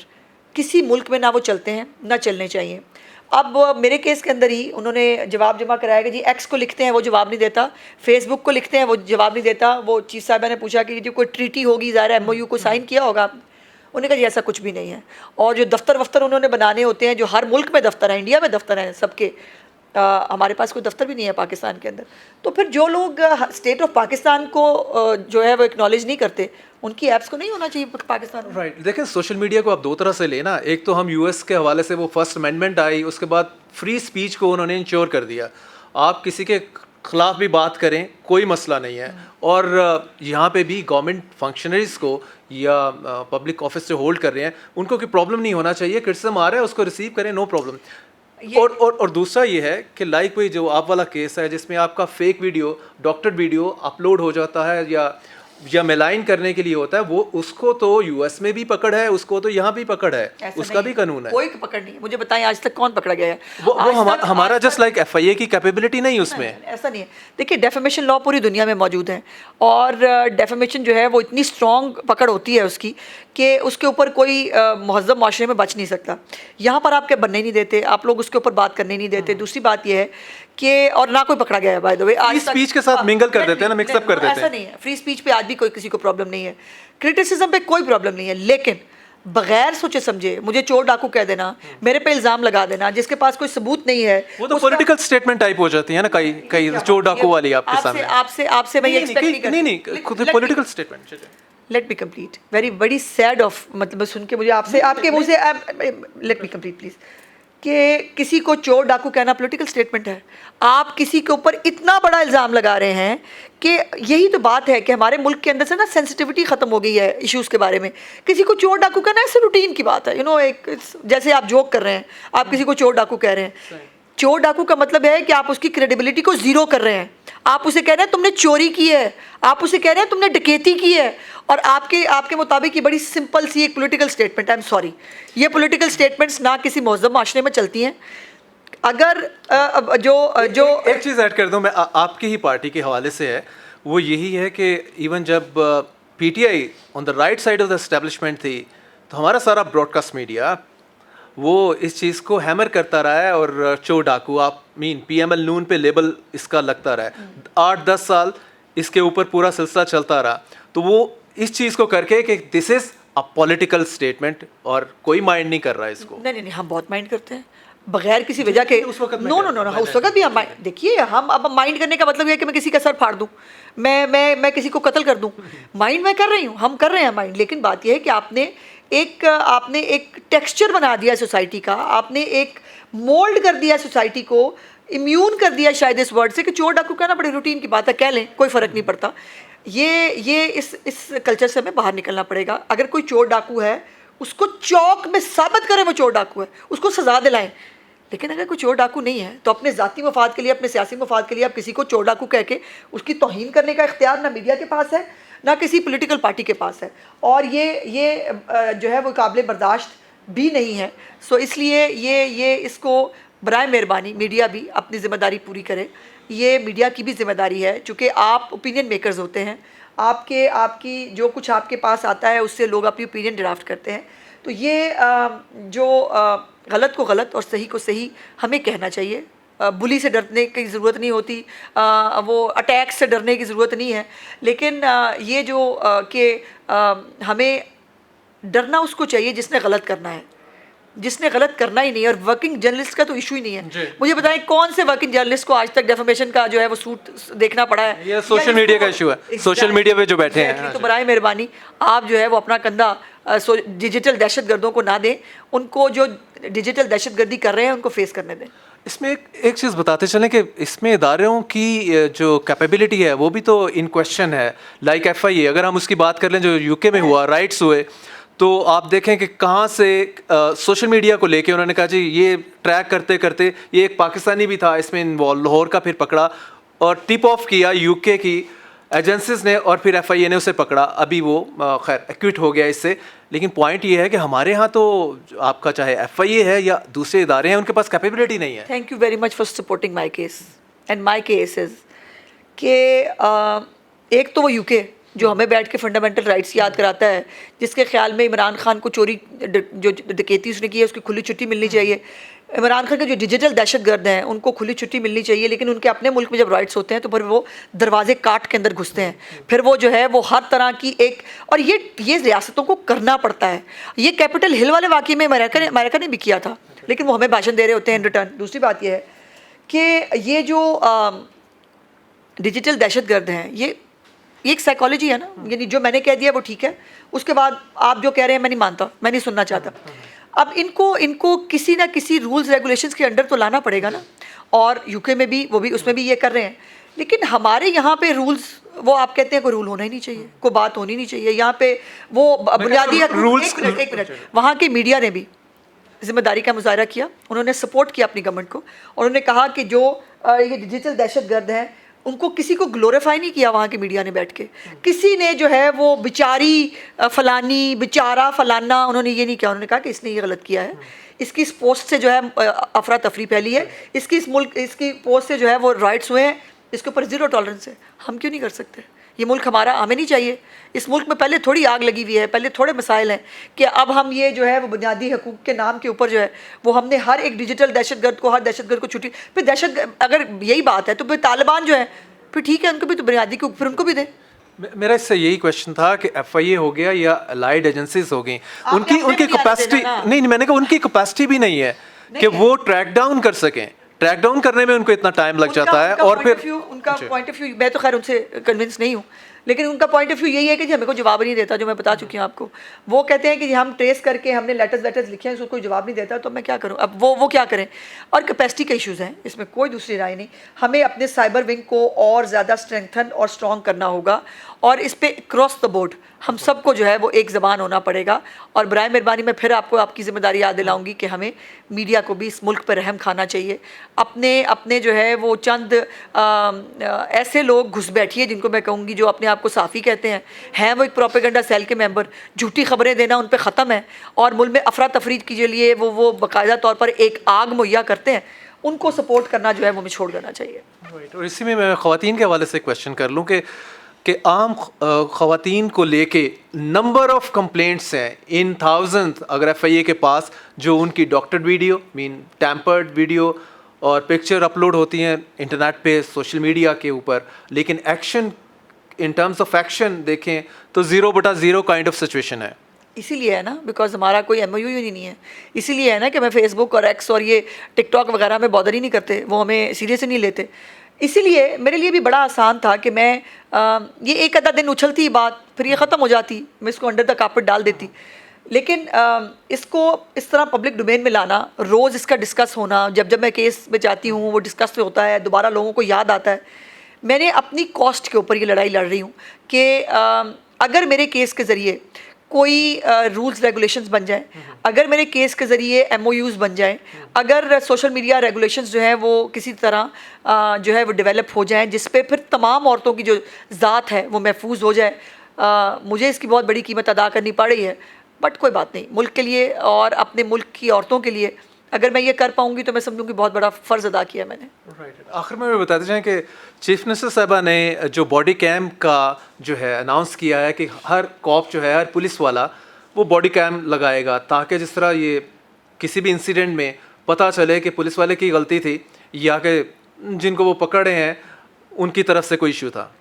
किसी मुल्क में ना वो चलते हैं ना चलने चाहिए। अब मेरे केस के अंदर ही उन्होंने जवाब जमा कराया कि जी एक्स को लिखते हैं वो जवाब नहीं देता, फेसबुक को लिखते हैं वो जवाब नहीं देता। वो चीफ साहबा ने पूछा कि जो कोई ट्रीटी होगी, ज़ाहिर MOU को साइन किया होगा आपने? उन्होंने कहा जी ऐसा कुछ भी नहीं है। और जो दफ्तर वफ्तर उन्होंने बनाने होते हैं, जो हर मुल्क में दफ्तर हैं, इंडिया में दफ्तर हैं सबके, हमारे पास कोई दफ्तर भी नहीं है पाकिस्तान के अंदर। तो फिर जो लोग स्टेट ऑफ पाकिस्तान को जो है वो एक्नॉलेज नहीं करते, उनकी ऐप्स को नहीं होना चाहिए पाकिस्तान में। राइट। देखिए, सोशल मीडिया को आप दो तरह से लेना। एक तो हम यूएस के हवाले से वो फर्स्ट अमेंडमेंट आई, उसके बाद फ्री स्पीच को उन्होंने इंश्योर कर दिया। आप किसी के खिलाफ भी बात करें, कोई मसला नहीं है। और यहाँ पे भी गवर्नमेंट फंक्शनरीज को या पब्लिक ऑफिस से होल्ड कर रहे हैं, उनको कोई प्रॉब्लम नहीं होना चाहिए। क्रिटिसिज्म आ रहा है उसको रिसीव करें, नो प्रॉब्लम। और दूसरा ये है कि लाइक वही जो आप वाला केस है जिसमें आपका fake video, doctored video upload हो जाता है या मेलाइन करने के लिए होता है, वो उसको तो यूएस में भी पकड़ है, उसको तो यहाँ भी पकड़ है, उसका भी कानून है। कोई पकड़ नहीं है। मुझे बताएं आज तक कौन पकड़ा गया है? वो हमारा जस्ट लाइक एफआईए की कैपेबिलिटी नहीं उसमें। ऐसा नहीं है। देखिए, डेफेमेशन लॉ पूरी दुनिया में मौजूद है, और डेफेमेशन जो है वो इतनी स्ट्रॉन्ग पकड़ होती है उसकी कि उसके ऊपर कोई महज़्ज़ब माशरे में बच नहीं सकता। यहाँ पर आपके बनने नहीं देते, आप लोग उसके ऊपर बात करने नहीं देते। दूसरी बात यह है कि और ना कोई पकड़ा गया है by the way. Free speech के साथ मिंगल कर देते हैं ना, मिक्सअप कर देते हैं। ऐसा नहीं है। फ्री स्पीच पे आज भी कोई किसी को प्रॉब्लम नहीं है, क्रिटिसिज्म पे कोई प्रॉब्लम नहीं है, लेकिन बगैर सोचे समझे मुझे चोर डाकू कह देना, मेरे पे इल्ज़ाम लगा देना जिसके पास कोई सबूत नहीं है, वो तो पॉलिटिकल स्टेटमेंट टाइप हो जाती है ना कई चोर डाकू वाली आपके सामने। आपसे मैं ये एक्सपेक्ट नहीं करती। नहीं, खुद political statement. Let me complete. Very sad of, मतलब सुन के मुझे आपसे आपके मुंह से लेट मी कंप्लीट प्लीज। कि किसी को चोर डाकू कहना पॉलिटिकल स्टेटमेंट है। आप किसी के ऊपर इतना बड़ा इल्ज़ाम लगा रहे हैं कि यही तो बात है कि हमारे मुल्क के अंदर से ना सेंसिटिविटी ख़त्म हो गई है इश्यूज़ के बारे में। किसी को चोर डाकू कहना ऐसे रूटीन की बात है, एक जैसे आप जोक कर रहे हैं, आप किसी को चोर डाकू कह रहे हैं। चोर डाकू का मतलब है कि आप उसकी क्रेडिबिलिटी को ज़ीरो कर रहे हैं। आप उसे कह रहे हैं तुमने चोरी की है, आप उसे कह रहे हैं तुमने डकैती की है, और आपके मुताबिक ये बड़ी सिंपल सी एक political statement. I am sorry, ये पॉलिटिकल स्टेटमेंट्स ना किसी महज़ब माशरे में चलती हैं। अगर एक चीज़ ऐड कर दूं मैं, आपकी ही पार्टी के हवाले से है, वो यही है कि इवन जब PTI on the right side of the establishment थी, तो हमारा सारा ब्रॉडकास्ट मीडिया वो इस चीज़ को हैमर करता रहा है, और चोर डाकू आप पीएमएल नून पे लेबल इसका लगता रहा है। 8-10 साल इसके ऊपर पूरा सिलसिला चलता रहा, तो वो इस चीज़ को करके कि this is a political statement, और कोई माइंड नहीं कर रहा है इसको। नहीं, हम बहुत माइंड करते हैं बगैर किसी वजह के। उस वक्त नो, उस वक्त भी हम देखिए, हम अब माइंड करने का मतलब ये है कि मैं किसी का सर फाड़ दूं, मैं किसी को कत्ल कर दूं। माइंड मैं कर रही हूं, हम कर रहे हैं माइंड, लेकिन बात यह है कि आपने एक टेक्सचर बना दिया सोसाइटी का, आपने एक मोल्ड कर दिया सोसाइटी को, इम्यून कर दिया शायद इस वर्ड से कि चोर डाकू कहना बड़ी रूटीन की बात है, कह लें, कोई फ़र्क नहीं पड़ता। ये इस कल्चर से हमें बाहर निकलना पड़ेगा। अगर कोई चोर डाकू है, उसको चौक में साबित करें वो चोर डाकू है, उसको सज़ा दिलाएं। लेकिन अगर कोई चोर डाकू नहीं है, तो अपने ज़ाती मफाद के लिए, अपने सियासी मफाद के लिए आप किसी को चोर डाकू कह के उसकी तौहीन करने का इख्तियार ना मीडिया के पास है, ना किसी पॉलिटिकल पार्टी के पास है, और ये जो है वो काबिल बर्दाश्त भी नहीं है। सो इसलिए ये इसको बराए मेहरबानी मीडिया भी अपनी ज़िम्मेदारी पूरी करे। ये मीडिया की भी ज़िम्मेदारी है, चूँकि आप ओपिनियन मेकर्स होते हैं, आपकी जो कुछ आपके पास आता है उससे लोग अपनी ओपिनियन ड्राफ्ट करते हैं। तो ये गलत को गलत और सही को सही हमें कहना चाहिए। बुली से डरने की ज़रूरत नहीं होती, वो अटैक से डरने की ज़रूरत नहीं है, लेकिन ये जो कि हमें डरना उसको चाहिए जिसने गलत करना है, जिसने गलत करना ही नहीं है। और वर्किंग जर्नलिस्ट का तो इशू ही नहीं है। मुझे बताएं कौन से वर्किंग जर्नलिस्ट को आज तक डेफेमेशन का जो है वो सूट देखना पड़ा है? ये सोशल मीडिया का इशू है, सोशल मीडिया पे जो बैठे हैं। तो बराए मेहरबानी आप जो है वो अपना कंधा डिजिटल दहशतगर्दों को ना दें, उनको जो डिजिटल दहशतगर्दी कर रहे हैं उनको फेस करने दें। इसमें एक चीज़ बताते चलें कि इसमें इदारों की जो कैपेबिलिटी है वो भी तो इन क्वेश्चन है। लाइक FIA, अगर हम उसकी बात कर लें जो UK में हुआ, राइट्स हुए, तो आप देखें कि कहाँ से सोशल मीडिया को लेके उन्होंने कहा जी ये ट्रैक करते करते, ये एक पाकिस्तानी भी था इसमें इन्वॉल्व, लाहौर का फिर पकड़ा और टिप ऑफ किया UK की एजेंसीज ने, और फिर FIA ने उसे पकड़ा। अभी वो खैर एक्विट हो गया इससे, लेकिन पॉइंट ये है कि हमारे यहाँ तो आपका चाहे FIA है या दूसरे इदारे हैं, उनके पास कैपेबिलिटी नहीं है। Thank you very much for supporting my case and my case is कि एक तो वो UK जो हमें बैठ के फंडामेंटल राइट्स याद कराता है, जिसके ख्याल में इमरान खान को चोरी जो डकैती उसने की है उसकी खुली छुट्टी मिलनी चाहिए। इमरान खान के जो डिजिटल दहशतगर्द हैं उनको खुली छुट्टी मिलनी चाहिए, लेकिन उनके अपने मुल्क में जब राइट्स होते हैं तो फिर वो दरवाजे काट के अंदर घुसते हैं। फिर वो जो है वो हर तरह की और ये रियासतों को करना पड़ता है। ये कैपिटल हिल वाले वाक़े में अमेरिका ने भी किया था, लेकिन वो हमें भाषण दे रहे होते हैं इन रिटर्न। दूसरी बात यह है कि ये जो डिजिटल दहशतगर्द हैं, ये एक साइकोलॉजी है ना, यानी जो मैंने कह दिया वो ठीक है, उसके बाद आप जो कह रहे हैं मैं नहीं मानता, मैं नहीं सुनना चाहता। अब इनको किसी ना किसी रूल्स रेगुलेशंस के अंडर तो लाना पड़ेगा ना, और UK में भी वो भी उसमें भी ये कर रहे हैं। लेकिन हमारे यहाँ पे रूल्स, वो आप कहते हैं कोई रूल होना ही नहीं चाहिए, कोई बात होनी नहीं चाहिए यहाँ पे, वो बुनियादी रूल्स। एक मिनट, वहाँ के मीडिया ने भी जिम्मेदारी का मुजाहरा किया, उन्होंने सपोर्ट किया अपनी गवर्नमेंट को, और उन्होंने कहा कि जो ये डिजिटल दहशतगर्द हैं उनको किसी को ग्लोरीफाई नहीं किया वहाँ के मीडिया ने बैठ के। किसी ने जो है वो बेचारी फलानी, बेचारा फलाना, उन्होंने ये नहीं किया। उन्होंने कहा कि इसने ये गलत किया है, इसकी इस पोस्ट से जो है अफरा तफरी फैली है, इसकी पोस्ट से जो है वो राइट्स हुए हैं, इसके ऊपर ज़ीरो टॉलरेंस है। हम क्यों नहीं कर सकते? ये मुल्क हमारा, हमें नहीं चाहिए? इस मुल्क में पहले थोड़ी आग लगी हुई है, पहले थोड़े मसाइल हैं कि अब हम ये जो है वो बुनियादी हकूक़ के नाम के ऊपर जो है वो हमने हर एक डिजिटल दहशतगर्द को, हर दहशतगर्द को छुट्टी। फिर दहशत, अगर यही बात है तो फिर तालिबान जो है फिर ठीक है, उनको भी तो बुनियादी को फिर उनको भी दें। मेरा इससे यही क्वेश्चन था कि FIA हो गया या अलाइड एजेंसीज हो गई, उनकी कैपेसिटी नहीं, मैंने कहा उनकी कैपेसिटी भी नहीं है कि वो ट्रैक डाउन कर सकें। ट्रैक डाउन करने में उनको इतना टाइम लग जाता है। और फिर उनका पॉइंट ऑफ व्यू, मैं तो खैर उनसे कन्विंस नहीं हूँ, लेकिन उनका पॉइंट ऑफ व्यू यही है कि जी हमें कोई जवाब नहीं देता, जो मैं बता चुकी हूँ आपको। वो कहते हैं कि जी हम ट्रेस करके हमने लेटर्स लिखे हैं, उसको कोई जवाब नहीं देता, तो मैं क्या करूँ। अब वो क्या करें। और कैपेसिटी के इश्यूज़ हैं, इसमें कोई दूसरी राय नहीं। हमें अपने साइबर विंग को और ज़्यादा स्ट्रेंथन और स्ट्रॉन्ग करना होगा, और इस पर क्रॉस द बोर्ड हम सबको जो है वो एक ज़बान होना पड़ेगा। और बराए मेहरबानी मैं फिर आपको आपकी ज़िम्मेदारी याद दिलाऊंगी कि हमें मीडिया को भी इस मुल्क पर रहम खाना चाहिए। अपने जो है वो चंद ऐसे लोग घुस बैठिए, जिनको मैं कहूँगी जो अपने आप को साफ़ी कहते हैं वो एक प्रोपेगेंडा सेल के मेंबर, झूठी खबरें देना उन पर ख़त्म है, और मुल्क में अफरा तफरी के लिए वो बाकायदा तौर पर एक आग मुहैया करते हैं, उनको सपोर्ट करना जो है वो हमें छोड़ देना चाहिए। और इसी में मैं ख़वातीन के हवाले से क्वेश्चन कर लूँ कि आम ख़वातीन को लेके नंबर ऑफ़ कंप्लेंट्स हैं इन थाउजेंड, अगर FIA के पास, जो उनकी डॉक्टर्ड वीडियो टैम्पर्ड वीडियो और पिक्चर अपलोड होती हैं इंटरनेट पे, सोशल मीडिया के ऊपर, लेकिन action, in terms of action देखें तो 0/0 काइंड ऑफ सिचुएशन है। इसीलिए है ना, बिकॉज हमारा कोई MOU ही नहीं है। इसीलिए है ना कि मैं फेसबुक और X और ये टिकटॉक वगैरह में बॉदर ही नहीं करते, वो हमें सीरियस ही नहीं लेते। इसीलिए मेरे लिए भी बड़ा आसान था कि मैं ये एक आधा दिन उछलती बात, फिर ये ख़त्म हो जाती, मैं इसको अंडर द कार्पेट डाल देती। लेकिन इसको इस तरह पब्लिक डोमेन में लाना, रोज़ इसका डिस्कस होना, जब मैं केस में जाती हूँ वो डिस्कस तो होता है, दोबारा लोगों को याद आता है। मैंने अपनी कॉस्ट के ऊपर ये लड़ाई लड़ रही हूँ कि अगर मेरे केस के ज़रिए कोई रूल्स रेगुलेशंस बन जाए, अगर मेरे केस के ज़रिए MOUs बन जाएं, अगर सोशल मीडिया रेगुलेशंस जो हैं वो किसी तरह जो है वो डेवलप हो जाएं, जिस पे फिर तमाम औरतों की जो ज़ात है वो महफूज हो जाए। मुझे इसकी बहुत बड़ी कीमत अदा करनी पड़ रही है, बट कोई बात नहीं, मुल्क के लिए और अपने मुल्क की औरतों के लिए अगर मैं ये कर पाऊंगी तो मैं समझूंगी बहुत बड़ा फ़र्ज़ अदा किया मैंने। आखिर में बताते जाएँ कि चीफ मिनिस्टर साहबा ने जो बॉडी कैम का जो है अनाउंस किया है कि हर कॉप जो है, हर पुलिस वाला वो बॉडी कैम लगाएगा, ताकि जिस तरह ये किसी भी इंसिडेंट में पता चले कि पुलिस वाले की गलती थी या कि जिनको वो पकड़े हैं उनकी तरफ से कोई इशू था।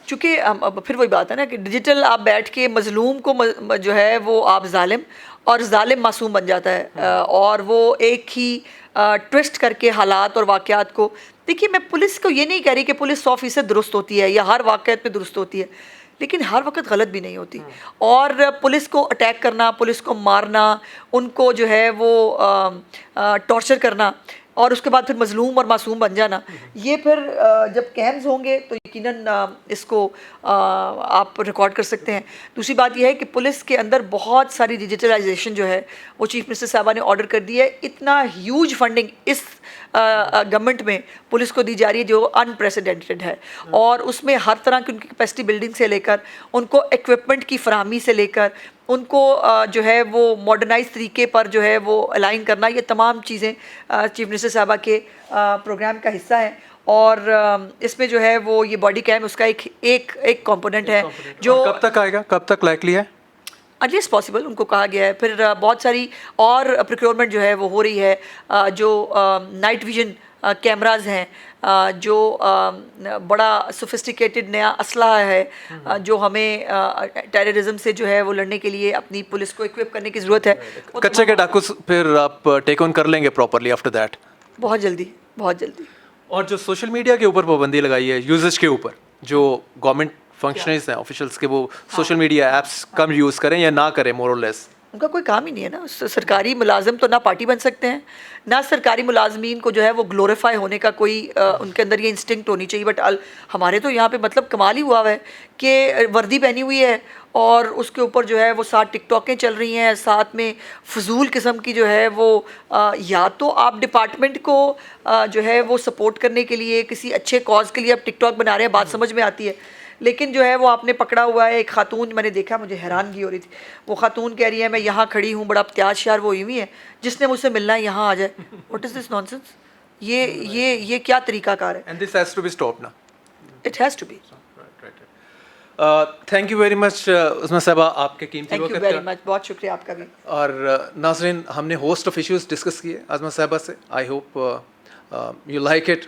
चूँकि अब फिर वही बात है ना कि डिजिटल आप बैठ के मज़लूम को जो है वो आप जालिम, और जालिम मासूम बन जाता है, और वो एक ही ट्विस्ट करके हालात और वाक़यात को। देखिए, मैं पुलिस को ये नहीं कह रही कि पुलिस 100% दुरुस्त होती है या हर वाक़यात में दुरुस्त होती है, लेकिन हर वक्त गलत भी नहीं होती। और पुलिस को अटैक करना, पुलिस को मारना, उनको जो है वो टॉर्चर करना, और उसके बाद फिर मज़लूम और मासूम बन जाना, ये फिर जब कैम्स होंगे तो यकीनन इसको आप रिकॉर्ड कर सकते हैं। दूसरी बात यह है कि पुलिस के अंदर बहुत सारी डिजिटलाइजेशन जो है वो चीफ मिनिस्टर साहबा ने ऑर्डर कर दी है। इतना ह्यूज फंडिंग इस गवर्नमेंट में पुलिस को दी जा रही है जो अनप्रेसिडेंटेड है, और उसमें हर तरह की उनकी कैपेसिटी बिल्डिंग से लेकर उनको इक्विपमेंट की फराहमी से लेकर उनको जो है वो मॉडर्नाइज तरीके पर जो है वो अलाइन करना, ये तमाम चीज़ें चीफ मिनिस्टर साहबा के प्रोग्राम का हिस्सा हैं। और इसमें जो है वो ये बॉडी कैम उसका एक कंपोनेंट है जो कब तक आएगा, कब तक लाइकली है? अर्लीस्ट पॉसिबल उनको कहा गया है। फिर बहुत सारी और प्रोक्योरमेंट जो है वो हो रही है, जो नाइट विजन कैमराज हैं, जो बड़ा सोफिस्टिकेटेड नया असलहा है, जो हमें टेररिज्म से जो है वो लड़ने के लिए अपनी पुलिस को इक्विप करने की ज़रूरत है। कच्चे के डाकू फिर आप टेक ऑन कर लेंगे प्रॉपरली आफ्टर दैट? बहुत जल्दी, बहुत जल्दी। और जो सोशल मीडिया के ऊपर पाबंदी लगाई है, यूजेज के ऊपर, जो गवर्नमेंट फंक्शनरीज हैं, ऑफिशियल्स के, वो सोशल मीडिया ऐप्स कम यूज़ करें या ना करें, मोर और लेस? उनका कोई काम ही नहीं है ना। सरकारी मुलाजिम तो ना पार्टी बन सकते हैं, ना सरकारी मुलाजमीन को जो है वो ग्लोरीफाई होने का कोई उनके अंदर ये इंस्टिंक्ट होनी चाहिए। बट हमारे तो यहाँ पे मतलब कमाल ही हुआ है कि वर्दी पहनी हुई है और उसके ऊपर जो है वो 7 टिकटॉकें चल रही हैं, साथ में फजूल किस्म की जो है वो या तो आप डिपार्टमेंट को जो है वो सपोर्ट करने के लिए किसी अच्छे कॉज के लिए आप टिकटॉक बना रहे हैं, बात समझ में आती है। लेकिन जो है वो आपने पकड़ा हुआ है एक खातून, मैंने देखा, मुझे हैरानगी हो रही थी। वो खातून कह रही है मैं यहाँ खड़ी हूँ, बड़ा अत्याचार वो हुई है, जिसने मुझसे मिलना है यहाँ आ जाए। What is this nonsense? ये क्या तरीकाकार है? And this has to be stopped now, it has to be. Thank you very much Usma साहबा, आपके कीमती थैंक यू वेरी मच, बहुत शुक्रिया आपका भी। और नाज़रीन, हमने होस्ट ऑफ इश्यूज़ डिस्कस किए आज़मा साहबा से। I hope you like it.